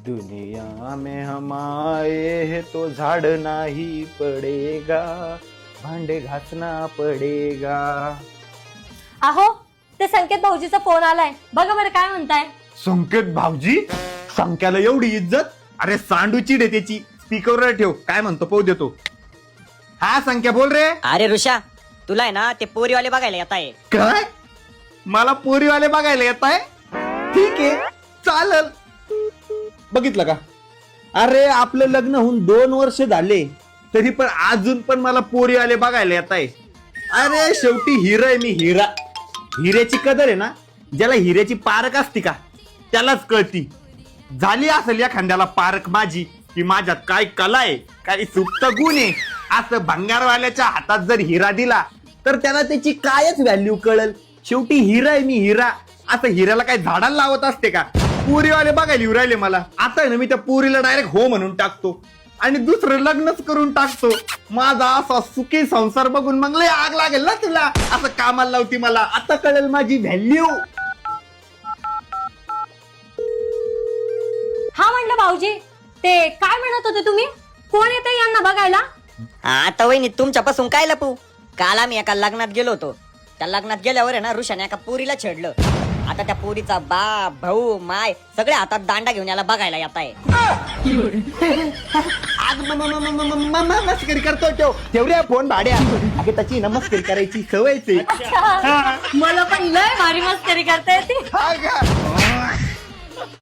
दुनिया में हम आए हैं तो झाड़ना ही पड़ेगा, भांडे घासना पडेगा. अहो ते संकेत भाऊजीचा फोन आलाय, बघा बरं काय म्हणताय. संकेत भाऊजी, संख्याला एवढी इज्जत? अरे सांडूची रे त्याची. स्पीकरवर ठेव, काय म्हणतो पाहू देतो. हा संख्या बोल रे. अरे ऋषा, तुला आहे ना ते पोरीवाले बघायला येत आहे. काय? मला पोरीवाले बघायला येत आहे? ठीक आहे, चालल. बघितलं का? अरे आपलं लग्न होऊन 2 वर्ष झाले तरी पण अजून पण मला पोरीवाले बघायला येत आहे. अरे शेवटी हिरा आहे मी, हिरा. हिऱ्याची कदर आहे ना, ज्याला हिऱ्याची पारख असती का त्यालाच कळती. झाली असेल या खांद्याला पारख माझी की माझ्यात काय कला आहे, काय सुप्त गुण आहे. असं भंगारवाल्याच्या हातात जर हिरा दिला तर त्याला त्याची कायच व्हॅल्यू कळल. शेवटी हिरा आहे मी, हिरा. असं हिऱ्याला काय झाडाला लावत असते का? पुरीवाले बघायला येऊ राहिले मला. आता आहे ना मी त्या पुरीला डायरेक्ट हो म्हणून टाकतो आणि दुसरं लग्नच करून टाकतो. माझा असा सुखी संसार बघून मग लय आग लागेल ना तुला. असं कामाला लावती मला, आता कळेल माझी व्हॅल्यू. हा म्हणलं भाऊजी, ते काय म्हणत होते तुम्ही? कोण येते यांना बघायला? आता वहिनी तुमच्यापासून काय लपू. काल आम्ही एका लग्नात गेलो होतो. त्या लग्नात गेल्यावर आहे ना ऋषाने एका पोरीला छेडलं. आता त्या पोरीचा बाप भाऊ माय सगळे हातात दांडा घेऊन याला बघायला येत आहे. आज मस्करी करतो. ठेव रे फोन भाड्या. अगं त्याची नमस्कार करायची सवयच आहे. मला पण लय भारी मस्करी करता येते. हा का?